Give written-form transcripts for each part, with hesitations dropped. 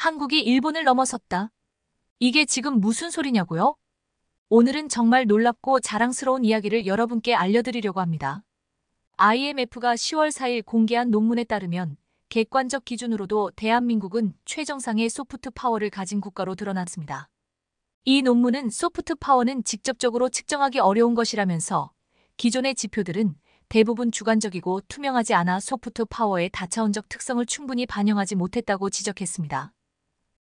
한국이 일본을 넘어섰다. 이게 지금 무슨 소리냐고요? 오늘은 정말 놀랍고 자랑스러운 이야기를 여러분께 알려드리려고 합니다. IMF가 10월 4일 공개한 논문에 따르면 객관적 기준으로도 대한민국은 최정상의 소프트 파워를 가진 국가로 드러났습니다. 이 논문은 소프트 파워는 직접적으로 측정하기 어려운 것이라면서 기존의 지표들은 대부분 주관적이고 투명하지 않아 소프트 파워의 다차원적 특성을 충분히 반영하지 못했다고 지적했습니다.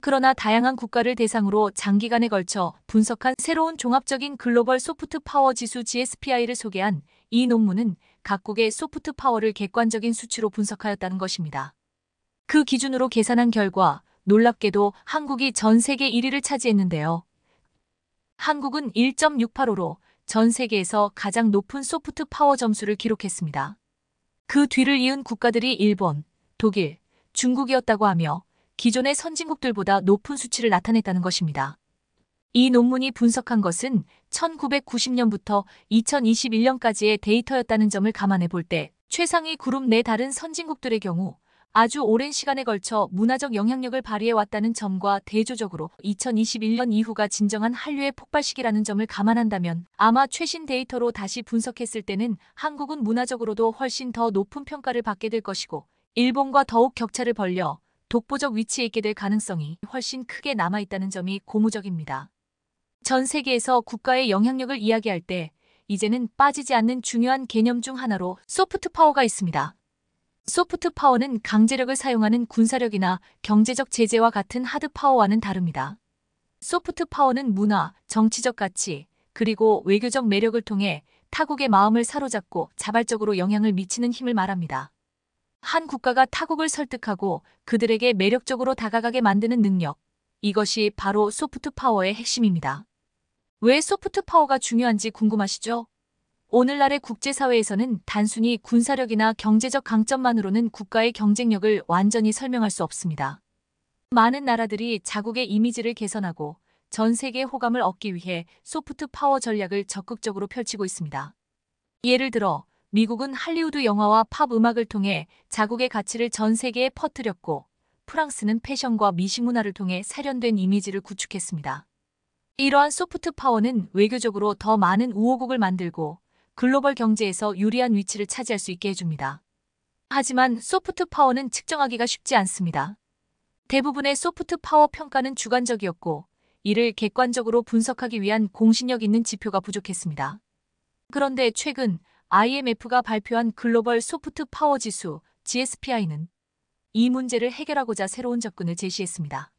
그러나 다양한 국가를 대상으로 장기간에 걸쳐 분석한 새로운 종합적인 글로벌 소프트 파워 지수 GSPI를 소개한 이 논문은 각국의 소프트 파워를 객관적인 수치로 분석하였다는 것입니다. 그 기준으로 계산한 결과 놀랍게도 한국이 전 세계 1위를 차지했는데요. 한국은 1.685로 전 세계에서 가장 높은 소프트 파워 점수를 기록했습니다. 그 뒤를 이은 국가들이 일본, 독일, 중국이었다고 하며 기존의 선진국들보다 높은 수치를 나타냈다는 것입니다. 이 논문이 분석한 것은 1990년부터 2021년까지의 데이터였다는 점을 감안해 볼 때 최상위 그룹 내 다른 선진국들의 경우 아주 오랜 시간에 걸쳐 문화적 영향력을 발휘해왔다는 점과 대조적으로 2021년 이후가 진정한 한류의 폭발 시기라는 점을 감안한다면 아마 최신 데이터로 다시 분석했을 때는 한국은 문화적으로도 훨씬 더 높은 평가를 받게 될 것이고 일본과 더욱 격차를 벌려 독보적 위치에 있게 될 가능성이 훨씬 크게 남아있다는 점이 고무적입니다. 전 세계에서 국가의 영향력을 이야기할 때 이제는 빠지지 않는 중요한 개념 중 하나로 소프트 파워가 있습니다. 소프트 파워는 강제력을 사용하는 군사력이나 경제적 제재와 같은 하드 파워와는 다릅니다. 소프트 파워는 문화, 정치적 가치, 그리고 외교적 매력을 통해 타국의 마음을 사로잡고 자발적으로 영향을 미치는 힘을 말합니다. 한 국가가 타국을 설득하고 그들에게 매력적으로 다가가게 만드는 능력, 이것이 바로 소프트 파워의 핵심입니다. 왜 소프트 파워가 중요한지 궁금하시죠? 오늘날의 국제사회에서는 단순히 군사력이나 경제적 강점만으로는 국가의 경쟁력을 완전히 설명할 수 없습니다. 많은 나라들이 자국의 이미지를 개선하고 전 세계의 호감을 얻기 위해 소프트 파워 전략을 적극적으로 펼치고 있습니다. 예를 들어 미국은 할리우드 영화와 팝 음악을 통해 자국의 가치를 전 세계에 퍼뜨렸고 프랑스는 패션과 미식 문화를 통해 세련된 이미지를 구축했습니다. 이러한 소프트 파워는 외교적으로 더 많은 우호국을 만들고 글로벌 경제에서 유리한 위치를 차지할 수 있게 해줍니다. 하지만 소프트 파워는 측정하기가 쉽지 않습니다. 대부분의 소프트 파워 평가는 주관적이었고 이를 객관적으로 분석하기 위한 공신력 있는 지표가 부족했습니다. 그런데 최근 IMF가 발표한 글로벌 소프트 파워 지수 GSPI는 이 문제를 해결하고자 새로운 접근을 제시했습니다.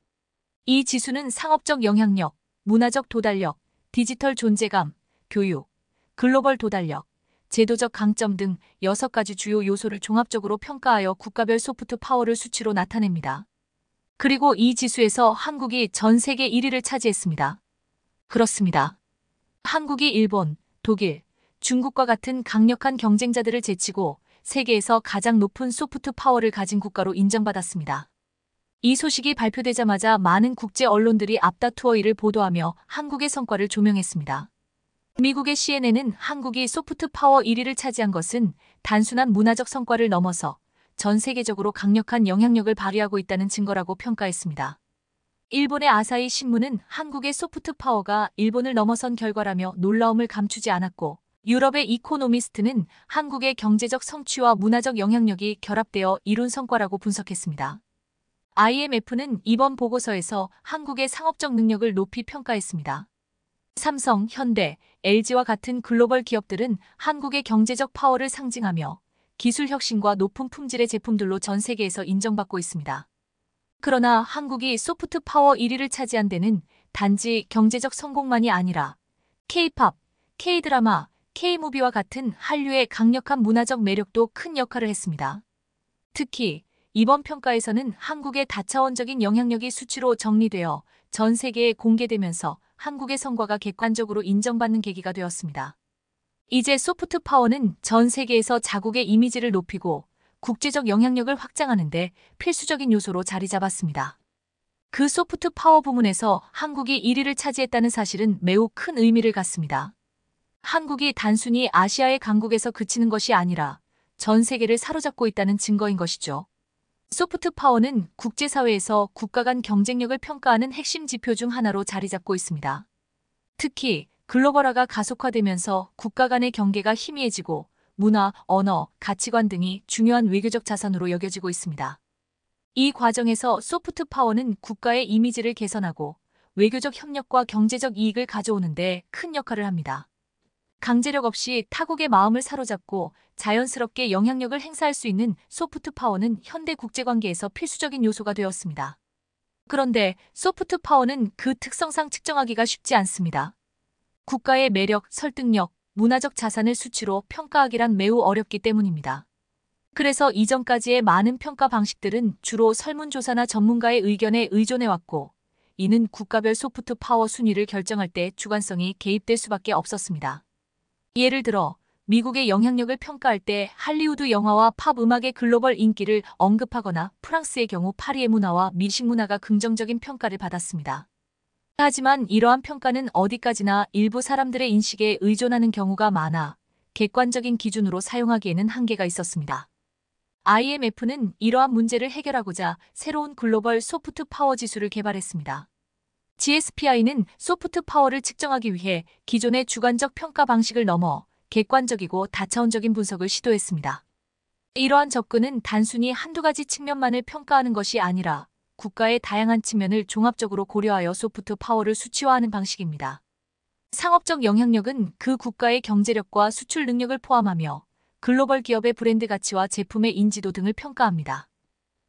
이 지수는 상업적 영향력, 문화적 도달력, 디지털 존재감, 교육, 글로벌 도달력, 제도적 강점 등 6가지 주요 요소를 종합적으로 평가하여 국가별 소프트 파워를 수치로 나타냅니다. 그리고 이 지수에서 한국이 전 세계 1위를 차지했습니다. 그렇습니다. 한국이 일본, 독일, 중국과 같은 강력한 경쟁자들을 제치고 세계에서 가장 높은 소프트 파워를 가진 국가로 인정받았습니다. 이 소식이 발표되자마자 많은 국제 언론들이 앞다투어 이를 보도하며 한국의 성과를 조명했습니다. 미국의 CNN은 한국이 소프트 파워 1위를 차지한 것은 단순한 문화적 성과를 넘어서 전 세계적으로 강력한 영향력을 발휘하고 있다는 증거라고 평가했습니다. 일본의 아사히 신문은 한국의 소프트 파워가 일본을 넘어선 결과라며 놀라움을 감추지 않았고 유럽의 이코노미스트는 한국의 경제적 성취와 문화적 영향력이 결합되어 이룬 성과라고 분석했습니다. IMF는 이번 보고서에서 한국의 상업적 능력을 높이 평가했습니다. 삼성, 현대, LG와 같은 글로벌 기업들은 한국의 경제적 파워를 상징하며 기술 혁신과 높은 품질의 제품들로 전 세계에서 인정받고 있습니다. 그러나 한국이 소프트 파워 1위를 차지한 데는 단지 경제적 성공만이 아니라 K-팝, K-드라마, K-무비와 같은 한류의 강력한 문화적 매력도 큰 역할을 했습니다. 특히 이번 평가에서는 한국의 다차원적인 영향력이 수치로 정리되어 전 세계에 공개되면서 한국의 성과가 객관적으로 인정받는 계기가 되었습니다. 이제 소프트 파워는 전 세계에서 자국의 이미지를 높이고 국제적 영향력을 확장하는 데 필수적인 요소로 자리 잡았습니다. 그 소프트 파워 부문에서 한국이 1위를 차지했다는 사실은 매우 큰 의미를 갖습니다. 한국이 단순히 아시아의 강국에서 그치는 것이 아니라 전 세계를 사로잡고 있다는 증거인 것이죠. 소프트 파워는 국제사회에서 국가 간 경쟁력을 평가하는 핵심 지표 중 하나로 자리 잡고 있습니다. 특히 글로벌화가 가속화되면서 국가 간의 경계가 희미해지고 문화, 언어, 가치관 등이 중요한 외교적 자산으로 여겨지고 있습니다. 이 과정에서 소프트 파워는 국가의 이미지를 개선하고 외교적 협력과 경제적 이익을 가져오는 데 큰 역할을 합니다. 강제력 없이 타국의 마음을 사로잡고 자연스럽게 영향력을 행사할 수 있는 소프트 파워는 현대 국제관계에서 필수적인 요소가 되었습니다. 그런데 소프트 파워는 그 특성상 측정하기가 쉽지 않습니다. 국가의 매력, 설득력, 문화적 자산을 수치로 평가하기란 매우 어렵기 때문입니다. 그래서 이전까지의 많은 평가 방식들은 주로 설문조사나 전문가의 의견에 의존해왔고, 이는 국가별 소프트 파워 순위를 결정할 때 주관성이 개입될 수밖에 없었습니다. 예를 들어 미국의 영향력을 평가할 때 할리우드 영화와 팝 음악의 글로벌 인기를 언급하거나 프랑스의 경우 파리의 문화와 미식 문화가 긍정적인 평가를 받았습니다. 하지만 이러한 평가는 어디까지나 일부 사람들의 인식에 의존하는 경우가 많아 객관적인 기준으로 사용하기에는 한계가 있었습니다. IMF는 이러한 문제를 해결하고자 새로운 글로벌 소프트 파워 지수를 개발했습니다. GSPI는 소프트 파워를 측정하기 위해 기존의 주관적 평가 방식을 넘어 객관적이고 다차원적인 분석을 시도했습니다. 이러한 접근은 단순히 한두 가지 측면만을 평가하는 것이 아니라 국가의 다양한 측면을 종합적으로 고려하여 소프트 파워를 수치화하는 방식입니다. 상업적 영향력은 그 국가의 경제력과 수출 능력을 포함하며 글로벌 기업의 브랜드 가치와 제품의 인지도 등을 평가합니다.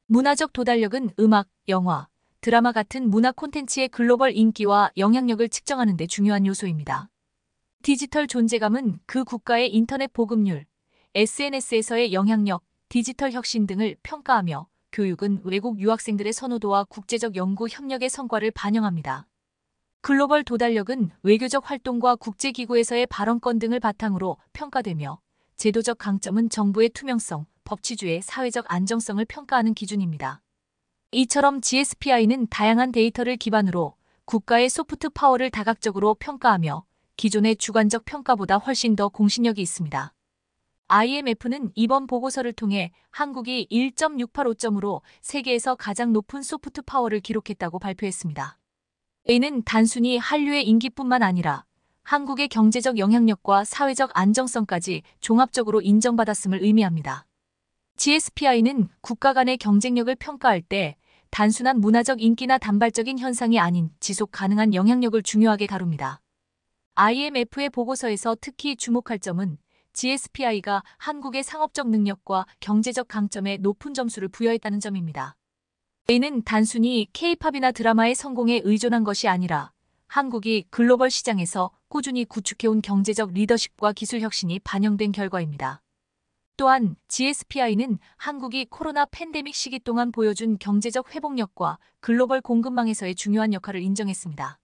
문화적 도달력은 음악, 영화, 드라마 같은 문화 콘텐츠의 글로벌 인기와 영향력을 측정하는 데 중요한 요소입니다. 디지털 존재감은 그 국가의 인터넷 보급률, SNS에서의 영향력, 디지털 혁신 등을 평가하며 교육은 외국 유학생들의 선호도와 국제적 연구 협력의 성과를 반영합니다. 글로벌 도달력은 외교적 활동과 국제기구에서의 발언권 등을 바탕으로 평가되며 제도적 강점은 정부의 투명성, 법치주의, 사회적 안정성을 평가하는 기준입니다. 이처럼 GSPI는 다양한 데이터를 기반으로 국가의 소프트 파워를 다각적으로 평가하며 기존의 주관적 평가보다 훨씬 더 공신력이 있습니다. IMF는 이번 보고서를 통해 한국이 1.685점으로 세계에서 가장 높은 소프트 파워를 기록했다고 발표했습니다. 이는 단순히 한류의 인기뿐만 아니라 한국의 경제적 영향력과 사회적 안정성까지 종합적으로 인정받았음을 의미합니다. GSPI는 국가 간의 경쟁력을 평가할 때 단순한 문화적 인기나 단발적인 현상이 아닌 지속 가능한 영향력을 중요하게 다룹니다. IMF의 보고서에서 특히 주목할 점은 GSPI가 한국의 상업적 능력과 경제적 강점에 높은 점수를 부여했다는 점입니다. 이는 단순히 K-팝이나 드라마의 성공에 의존한 것이 아니라 한국이 글로벌 시장에서 꾸준히 구축해온 경제적 리더십과 기술 혁신이 반영된 결과입니다. 또한 GSPI는 한국이 코로나 팬데믹 시기 동안 보여준 경제적 회복력과 글로벌 공급망에서의 중요한 역할을 인정했습니다.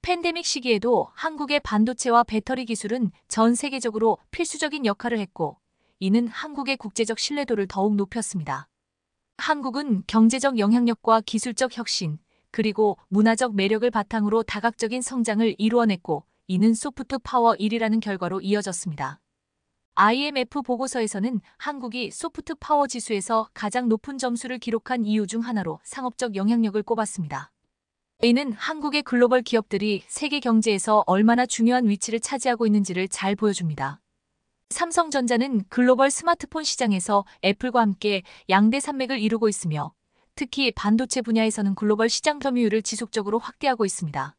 팬데믹 시기에도 한국의 반도체와 배터리 기술은 전 세계적으로 필수적인 역할을 했고, 이는 한국의 국제적 신뢰도를 더욱 높였습니다. 한국은 경제적 영향력과 기술적 혁신, 그리고 문화적 매력을 바탕으로 다각적인 성장을 이루어냈고, 이는 소프트 파워 1위라는 결과로 이어졌습니다. IMF 보고서에서는 한국이 소프트 파워 지수에서 가장 높은 점수를 기록한 이유 중 하나로 상업적 영향력을 꼽았습니다. 이는 한국의 글로벌 기업들이 세계 경제에서 얼마나 중요한 위치를 차지하고 있는지를 잘 보여줍니다. 삼성전자는 글로벌 스마트폰 시장에서 애플과 함께 양대 산맥을 이루고 있으며 특히 반도체 분야에서는 글로벌 시장 점유율을 지속적으로 확대하고 있습니다.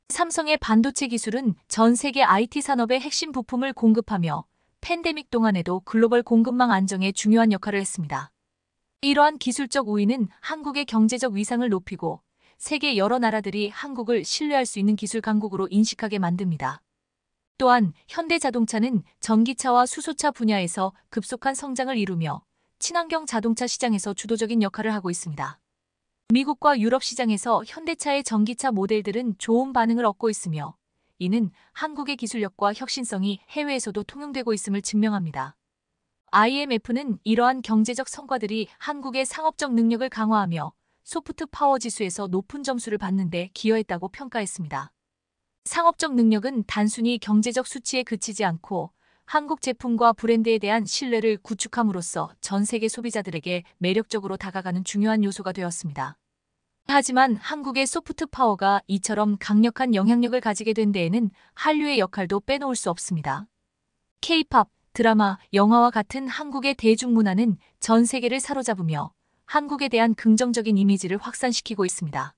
삼성의 반도체 기술은 전 세계 IT 산업의 핵심 부품을 공급하며 팬데믹 동안에도 글로벌 공급망 안정에 중요한 역할을 했습니다. 이러한 기술적 우위는 한국의 경제적 위상을 높이고 세계 여러 나라들이 한국을 신뢰할 수 있는 기술 강국으로 인식하게 만듭니다. 또한 현대자동차는 전기차와 수소차 분야에서 급속한 성장을 이루며 친환경 자동차 시장에서 주도적인 역할을 하고 있습니다. 미국과 유럽 시장에서 현대차의 전기차 모델들은 좋은 반응을 얻고 있으며 이는 한국의 기술력과 혁신성이 해외에서도 통용되고 있음을 증명합니다. IMF는 이러한 경제적 성과들이 한국의 상업적 능력을 강화하며 소프트 파워 지수에서 높은 점수를 받는 데 기여했다고 평가했습니다. 상업적 능력은 단순히 경제적 수치에 그치지 않고 한국 제품과 브랜드에 대한 신뢰를 구축함으로써 전 세계 소비자들에게 매력적으로 다가가는 중요한 요소가 되었습니다. 하지만 한국의 소프트 파워가 이처럼 강력한 영향력을 가지게 된 데에는 한류의 역할도 빼놓을 수 없습니다. K-팝, 드라마, 영화와 같은 한국의 대중문화는 전 세계를 사로잡으며 한국에 대한 긍정적인 이미지를 확산시키고 있습니다.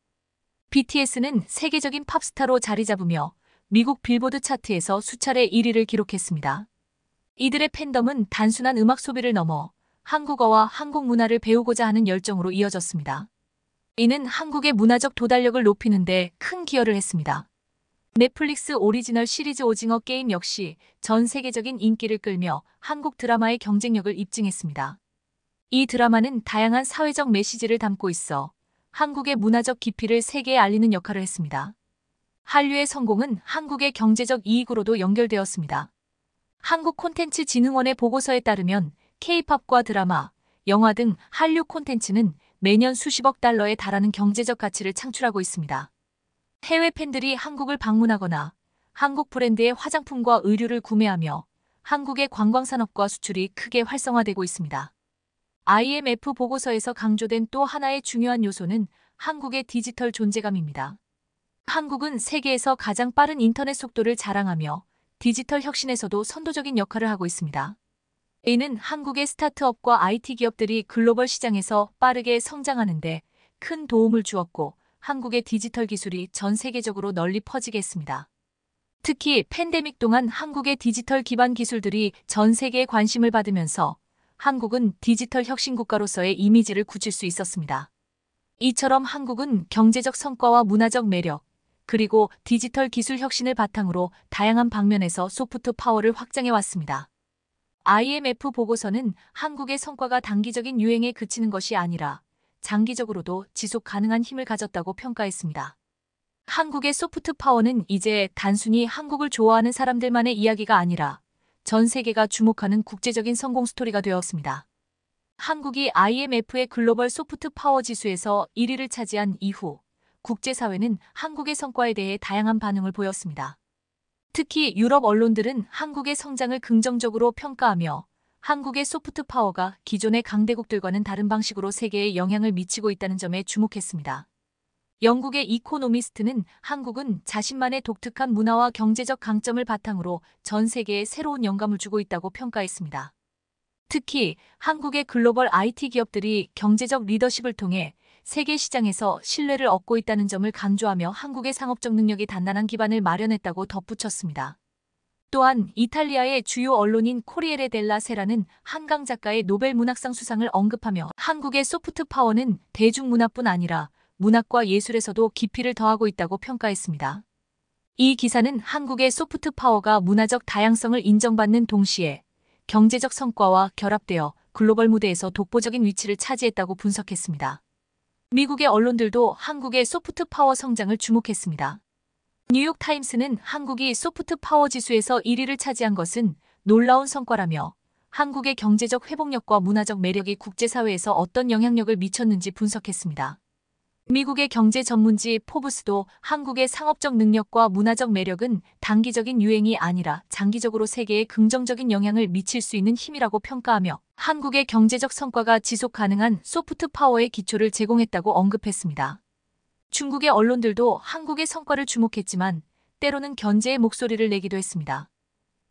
BTS는 세계적인 팝스타로 자리 잡으며 미국 빌보드 차트에서 수차례 1위를 기록했습니다. 이들의 팬덤은 단순한 음악 소비를 넘어 한국어와 한국 문화를 배우고자 하는 열정으로 이어졌습니다. 이는 한국의 문화적 도달력을 높이는 데 큰 기여를 했습니다. 넷플릭스 오리지널 시리즈 오징어 게임 역시 전 세계적인 인기를 끌며 한국 드라마의 경쟁력을 입증했습니다. 이 드라마는 다양한 사회적 메시지를 담고 있어 한국의 문화적 깊이를 세계에 알리는 역할을 했습니다. 한류의 성공은 한국의 경제적 이익으로도 연결되었습니다. 한국콘텐츠진흥원의 보고서에 따르면 K-팝과 드라마, 영화 등 한류 콘텐츠는 매년 수십억 달러에 달하는 경제적 가치를 창출하고 있습니다. 해외 팬들이 한국을 방문하거나 한국 브랜드의 화장품과 의류를 구매하며 한국의 관광산업과 수출이 크게 활성화되고 있습니다. IMF 보고서에서 강조된 또 하나의 중요한 요소는 한국의 디지털 존재감입니다. 한국은 세계에서 가장 빠른 인터넷 속도를 자랑하며 디지털 혁신에서도 선도적인 역할을 하고 있습니다. 이는 한국의 스타트업과 IT 기업들이 글로벌 시장에서 빠르게 성장하는 데 큰 도움을 주었고 한국의 디지털 기술이 전 세계적으로 널리 퍼지게 했습니다. 특히 팬데믹 동안 한국의 디지털 기반 기술들이 전 세계에 관심을 받으면서 한국은 디지털 혁신 국가로서의 이미지를 굳힐 수 있었습니다. 이처럼 한국은 경제적 성과와 문화적 매력, 그리고 디지털 기술 혁신을 바탕으로 다양한 방면에서 소프트 파워를 확장해 왔습니다. IMF 보고서는 한국의 성과가 단기적인 유행에 그치는 것이 아니라 장기적으로도 지속 가능한 힘을 가졌다고 평가했습니다. 한국의 소프트 파워는 이제 단순히 한국을 좋아하는 사람들만의 이야기가 아니라 전 세계가 주목하는 국제적인 성공 스토리가 되었습니다. 한국이 IMF의 글로벌 소프트 파워 지수에서 1위를 차지한 이후 국제사회는 한국의 성과에 대해 다양한 반응을 보였습니다. 특히 유럽 언론들은 한국의 성장을 긍정적으로 평가하며 한국의 소프트 파워가 기존의 강대국들과는 다른 방식으로 세계에 영향을 미치고 있다는 점에 주목했습니다. 영국의 이코노미스트는 한국은 자신만의 독특한 문화와 경제적 강점을 바탕으로 전 세계에 새로운 영감을 주고 있다고 평가했습니다. 특히 한국의 글로벌 IT 기업들이 경제적 리더십을 통해 세계 시장에서 신뢰를 얻고 있다는 점을 강조하며 한국의 상업적 능력이 단단한 기반을 마련했다고 덧붙였습니다. 또한 이탈리아의 주요 언론인 코리에레 델라 세라는 한강 작가의 노벨 문학상 수상을 언급하며 한국의 소프트 파워는 대중문화뿐 아니라 문학과 예술에서도 깊이를 더하고 있다고 평가했습니다. 이 기사는 한국의 소프트 파워가 문화적 다양성을 인정받는 동시에 경제적 성과와 결합되어 글로벌 무대에서 독보적인 위치를 차지했다고 분석했습니다. 미국의 언론들도 한국의 소프트 파워 성장을 주목했습니다. 뉴욕타임스는 한국이 소프트 파워 지수에서 1위를 차지한 것은 놀라운 성과라며 한국의 경제적 회복력과 문화적 매력이 국제사회에서 어떤 영향력을 미쳤는지 분석했습니다. 미국의 경제 전문지 포브스도 한국의 상업적 능력과 문화적 매력은 단기적인 유행이 아니라 장기적으로 세계에 긍정적인 영향을 미칠 수 있는 힘이라고 평가하며 한국의 경제적 성과가 지속 가능한 소프트 파워의 기초를 제공했다고 언급했습니다. 중국의 언론들도 한국의 성과를 주목했지만 때로는 견제의 목소리를 내기도 했습니다.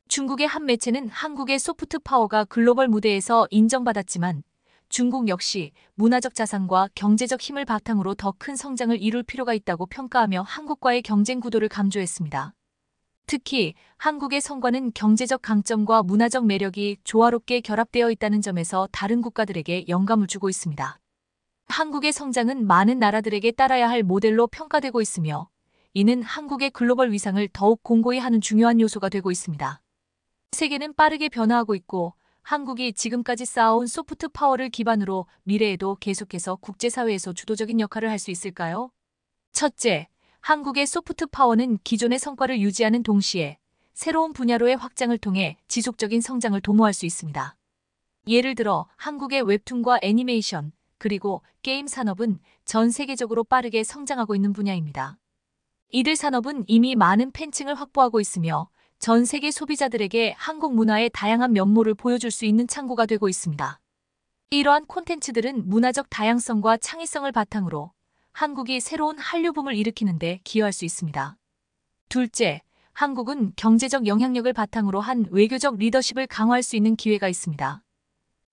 중국의 한 매체는 한국의 소프트 파워가 글로벌 무대에서 인정받았지만 중국 역시 문화적 자산과 경제적 힘을 바탕으로 더 큰 성장을 이룰 필요가 있다고 평가하며 한국과의 경쟁 구도를 강조했습니다. 특히 한국의 성과는 경제적 강점과 문화적 매력이 조화롭게 결합되어 있다는 점에서 다른 국가들에게 영감을 주고 있습니다. 한국의 성장은 많은 나라들에게 따라야 할 모델로 평가되고 있으며 이는 한국의 글로벌 위상을 더욱 공고히 하는 중요한 요소가 되고 있습니다. 세계는 빠르게 변화하고 있고 한국이 지금까지 쌓아온 소프트 파워를 기반으로 미래에도 계속해서 국제사회에서 주도적인 역할을 할 수 있을까요? 첫째, 한국의 소프트 파워는 기존의 성과를 유지하는 동시에 새로운 분야로의 확장을 통해 지속적인 성장을 도모할 수 있습니다. 예를 들어 한국의 웹툰과 애니메이션, 그리고 게임 산업은 전 세계적으로 빠르게 성장하고 있는 분야입니다. 이들 산업은 이미 많은 팬층을 확보하고 있으며 전 세계 소비자들에게 한국 문화의 다양한 면모를 보여줄 수 있는 창구가 되고 있습니다. 이러한 콘텐츠들은 문화적 다양성과 창의성을 바탕으로 한국이 새로운 한류붐을 일으키는 데 기여할 수 있습니다. 둘째, 한국은 경제적 영향력을 바탕으로 한 외교적 리더십을 강화할 수 있는 기회가 있습니다.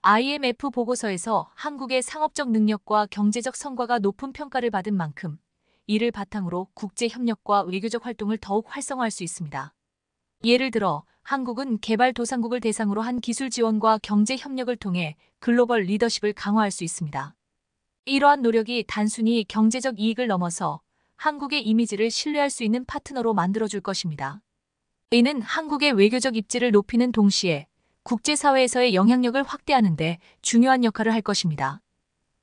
IMF 보고서에서 한국의 상업적 능력과 경제적 성과가 높은 평가를 받은 만큼 이를 바탕으로 국제 협력과 외교적 활동을 더욱 활성화할 수 있습니다. 예를 들어 한국은 개발도상국을 대상으로 한 기술 지원과 경제 협력을 통해 글로벌 리더십을 강화할 수 있습니다. 이러한 노력이 단순히 경제적 이익을 넘어서 한국의 이미지를 신뢰할 수 있는 파트너로 만들어줄 것입니다. 이는 한국의 외교적 입지를 높이는 동시에 국제사회에서의 영향력을 확대하는 데 중요한 역할을 할 것입니다.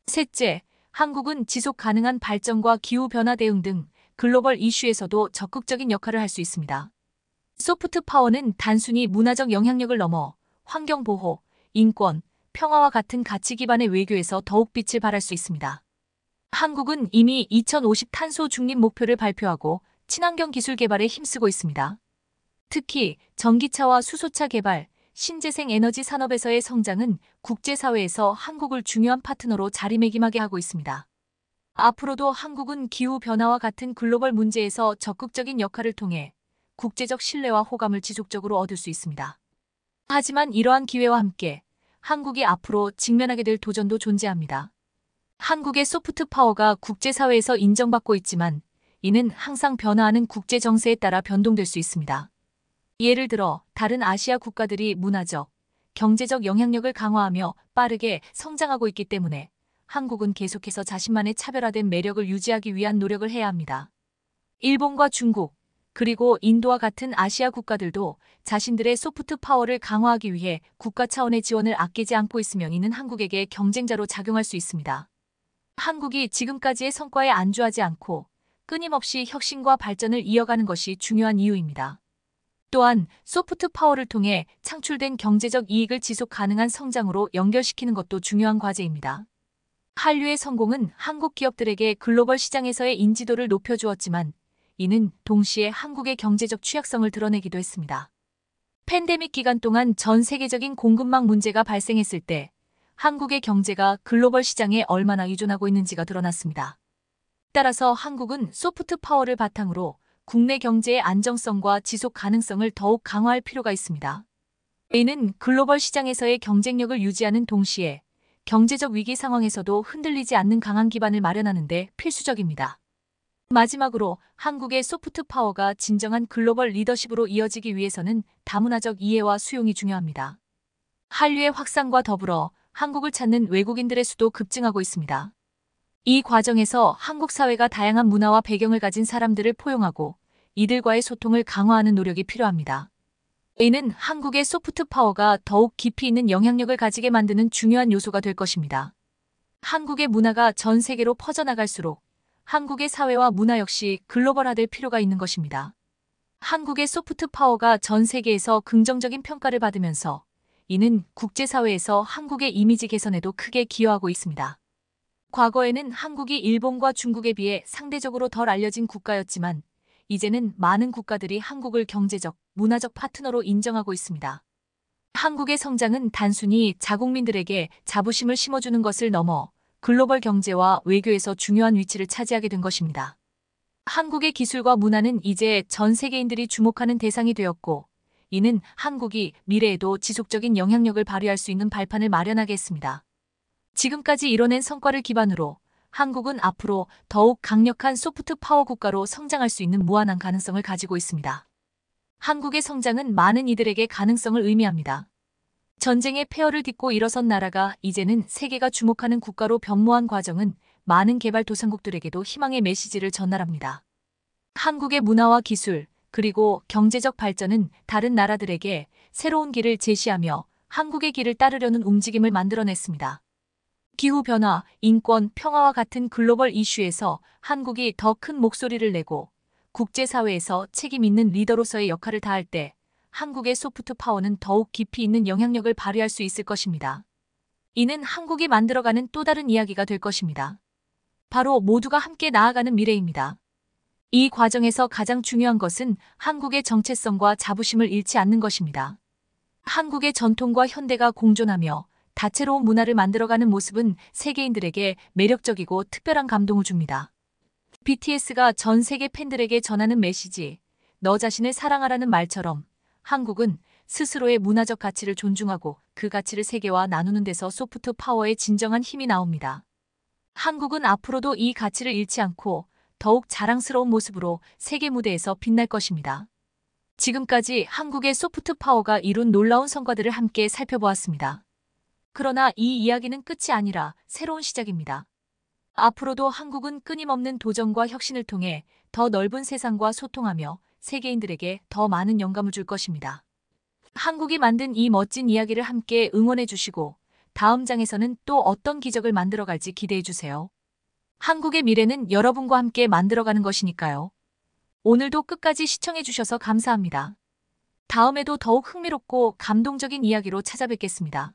셋째, 한국은 지속 가능한 발전과 기후변화 대응 등 글로벌 이슈에서도 적극적인 역할을 할 수 있습니다. 소프트 파워는 단순히 문화적 영향력을 넘어 환경보호, 인권, 평화와 같은 가치 기반의 외교에서 더욱 빛을 발할 수 있습니다. 한국은 이미 2050 탄소 중립 목표를 발표하고 친환경 기술 개발에 힘쓰고 있습니다. 특히 전기차와 수소차 개발, 신재생 에너지 산업에서의 성장은 국제사회에서 한국을 중요한 파트너로 자리매김하게 하고 있습니다. 앞으로도 한국은 기후변화와 같은 글로벌 문제에서 적극적인 역할을 통해 국제적 신뢰와 호감을 지속적으로 얻을 수 있습니다. 하지만 이러한 기회와 함께 한국이 앞으로 직면하게 될 도전도 존재합니다. 한국의 소프트 파워가 국제사회에서 인정받고 있지만 이는 항상 변화하는 국제 정세에 따라 변동될 수 있습니다. 예를 들어 다른 아시아 국가들이 문화적, 경제적 영향력을 강화하며 빠르게 성장하고 있기 때문에 한국은 계속해서 자신만의 차별화된 매력을 유지하기 위한 노력을 해야 합니다. 일본과 중국, 그리고 인도와 같은 아시아 국가들도 자신들의 소프트 파워를 강화하기 위해 국가 차원의 지원을 아끼지 않고 있으며 이는 한국에게 경쟁자로 작용할 수 있습니다. 한국이 지금까지의 성과에 안주하지 않고 끊임없이 혁신과 발전을 이어가는 것이 중요한 이유입니다. 또한 소프트 파워를 통해 창출된 경제적 이익을 지속 가능한 성장으로 연결시키는 것도 중요한 과제입니다. 한류의 성공은 한국 기업들에게 글로벌 시장에서의 인지도를 높여주었지만 이는 동시에 한국의 경제적 취약성을 드러내기도 했습니다. 팬데믹 기간 동안 전 세계적인 공급망 문제가 발생했을 때 한국의 경제가 글로벌 시장에 얼마나 의존하고 있는지가 드러났습니다. 따라서 한국은 소프트 파워를 바탕으로 국내 경제의 안정성과 지속 가능성을 더욱 강화할 필요가 있습니다. 이는 글로벌 시장에서의 경쟁력을 유지하는 동시에 경제적 위기 상황에서도 흔들리지 않는 강한 기반을 마련하는 데 필수적입니다. 마지막으로 한국의 소프트 파워가 진정한 글로벌 리더십으로 이어지기 위해서는 다문화적 이해와 수용이 중요합니다. 한류의 확산과 더불어 한국을 찾는 외국인들의 수도 급증하고 있습니다. 이 과정에서 한국 사회가 다양한 문화와 배경을 가진 사람들을 포용하고 이들과의 소통을 강화하는 노력이 필요합니다. 이는 한국의 소프트 파워가 더욱 깊이 있는 영향력을 가지게 만드는 중요한 요소가 될 것입니다. 한국의 문화가 전 세계로 퍼져나갈수록 한국의 사회와 문화 역시 글로벌화될 필요가 있는 것입니다. 한국의 소프트 파워가 전 세계에서 긍정적인 평가를 받으면서 이는 국제사회에서 한국의 이미지 개선에도 크게 기여하고 있습니다. 과거에는 한국이 일본과 중국에 비해 상대적으로 덜 알려진 국가였지만 이제는 많은 국가들이 한국을 경제적, 문화적 파트너로 인정하고 있습니다. 한국의 성장은 단순히 자국민들에게 자부심을 심어주는 것을 넘어 글로벌 경제와 외교에서 중요한 위치를 차지하게 된 것입니다. 한국의 기술과 문화는 이제 전 세계인들이 주목하는 대상이 되었고, 이는 한국이 미래에도 지속적인 영향력을 발휘할 수 있는 발판을 마련하게 했습니다. 지금까지 이뤄낸 성과를 기반으로 한국은 앞으로 더욱 강력한 소프트 파워 국가로 성장할 수 있는 무한한 가능성을 가지고 있습니다. 한국의 성장은 많은 이들에게 가능성을 의미합니다. 전쟁의 폐허를 딛고 일어선 나라가 이제는 세계가 주목하는 국가로 변모한 과정은 많은 개발도상국들에게도 희망의 메시지를 전달합니다. 한국의 문화와 기술, 그리고 경제적 발전은 다른 나라들에게 새로운 길을 제시하며 한국의 길을 따르려는 움직임을 만들어냈습니다. 기후변화, 인권, 평화와 같은 글로벌 이슈에서 한국이 더 큰 목소리를 내고 국제사회에서 책임 있는 리더로서의 역할을 다할 때 한국의 소프트 파워는 더욱 깊이 있는 영향력을 발휘할 수 있을 것입니다. 이는 한국이 만들어가는 또 다른 이야기가 될 것입니다. 바로 모두가 함께 나아가는 미래입니다. 이 과정에서 가장 중요한 것은 한국의 정체성과 자부심을 잃지 않는 것입니다. 한국의 전통과 현대가 공존하며 다채로운 문화를 만들어가는 모습은 세계인들에게 매력적이고 특별한 감동을 줍니다. BTS가 전 세계 팬들에게 전하는 메시지, 너 자신을 사랑하라는 말처럼 한국은 스스로의 문화적 가치를 존중하고 그 가치를 세계와 나누는 데서 소프트 파워의 진정한 힘이 나옵니다. 한국은 앞으로도 이 가치를 잃지 않고 더욱 자랑스러운 모습으로 세계 무대에서 빛날 것입니다. 지금까지 한국의 소프트 파워가 이룬 놀라운 성과들을 함께 살펴보았습니다. 그러나 이 이야기는 끝이 아니라 새로운 시작입니다. 앞으로도 한국은 끊임없는 도전과 혁신을 통해 더 넓은 세상과 소통하며 세계인들에게 더 많은 영감을 줄 것입니다. 한국이 만든 이 멋진 이야기를 함께 응원해 주시고 다음 장에서는 또 어떤 기적을 만들어갈지 기대해 주세요. 한국의 미래는 여러분과 함께 만들어가는 것이니까요. 오늘도 끝까지 시청해 주셔서 감사합니다. 다음에도 더욱 흥미롭고 감동적인 이야기로 찾아뵙겠습니다.